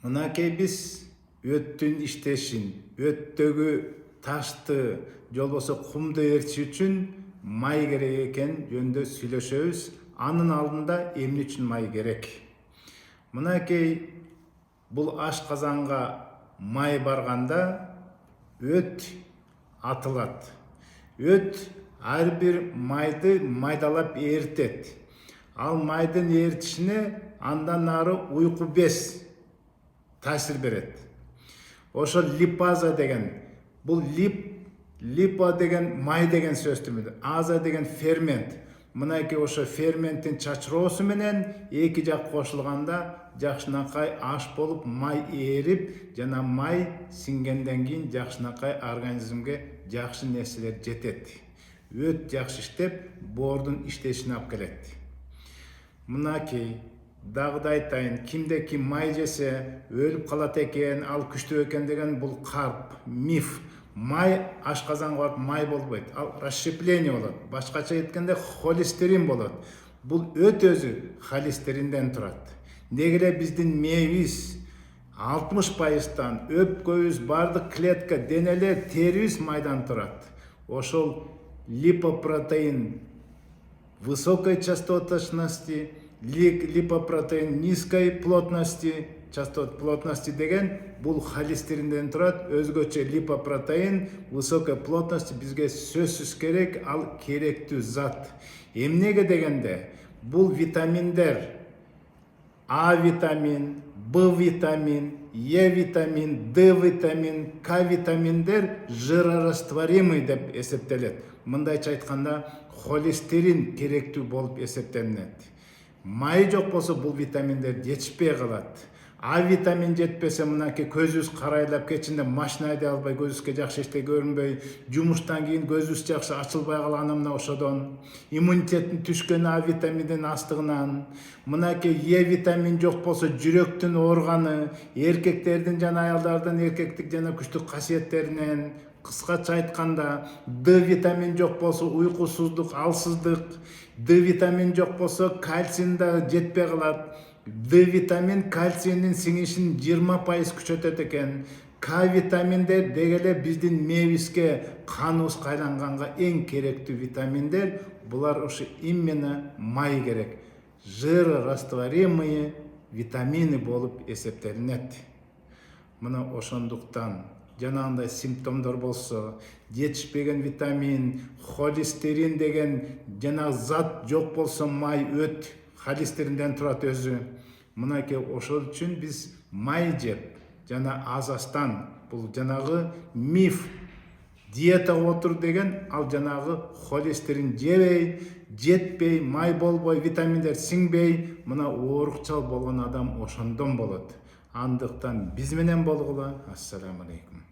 Мынакей биз өттүн иштешин, өттөгү ташты, же болбосо кумду ээрчиш үчүн май керек экен жөнүндө сүйлөшөбүз. Анын алдында эмне үчүн май керек? Мынакей бул ашказанга май барганда өт атылат. Өт ар бир майды майдалап ээритет. Ал майдын ээритишине андан ары уйку без таасир берет. Ошо липаза деген, бул липа деген май деген сөздүн, аза деген фермент. Мынакей ошо ферменттин чачыроосу менен эки жак кошулганда жакшынакай аш болуп май ээрип, жана май сиңгенден кийин жакшынакай организмге жакшы нерселер жетет. Өт жакшы иштеп, боордун иштешине алып келет. Мынакей дагы да айтайын, кимде ким май жесе өлүп калат экен, ал күчтүү экен деген бул карп, миф. Май ашказанга барып май болбойт, ал расщепление болот. Башкача айтканда холестерин болот. Бул өт өзү холестеринден турат. Негеле биздин мээбиз 60%, өпкөбүз, бардык клетка, денелер, терибиз майдан турат. Ошол липопротеин высокой частотности, липопротеин низкой плотности, плотности деген бул холестеринден турат. Өзгөчө липопротеин высокой плотности бизге сөзсүз керек, ал керектүү зат. Эмнеге дегенде бул витаминдер А витамин, Б витамин, Е витамин, Д витамин, К витаминдер жирорастворимый деп эсептелет. Мындайча айтканда холестерин керектүү болуп эсептелинет. Май жок болсо бул витаминдер жетишпей калат. А витамин жетпесе мынакей көзүбүз карайлап кечинде машина айдай албай, көзүбүзгө жакшы эчтеке көрүнбөй, жумуштан кийин көзүбүз жакшы ачылбай калганы мына ошодон, иммунитеттин түшкөнү А витаминдин астыгынан, мынакей Е витамин жок болсо жүрөктүн ооруганы, эркектердин жана аялдардын эркектик жана күчтүк касиеттеринен, кыскача айтканда Д витамин жок болсо уйкусуздук, алсыздык, Д витамин жок болсо кальцийин да жетпей калат. Д витамин кальцийдин сиңишин 20% күчөтөт экен. К витаминдер дегеле биздин мээбизге, каныбызга айланганга эң керектүү витаминдер. Булар ошо именно май керек. Жирорастворимые витамины болуп эсептелинет. Мына ошондуктан жанагындай симптомдор болсо, жетишпеген витамин, холестерин деген жана зат жок болсо май, өт холестеринден турат өзү. Мынакей ошол үчүн биз май жеп, жана азастан, бул жанагы миф, диетага отур деген, ал жанагы холестерин жебей, жетпей, май болбой, витаминдер сиңбей, мына оорукчал болгон адам ошондон болот. Андыктан биз менен болгула. Ассаламу алейкум.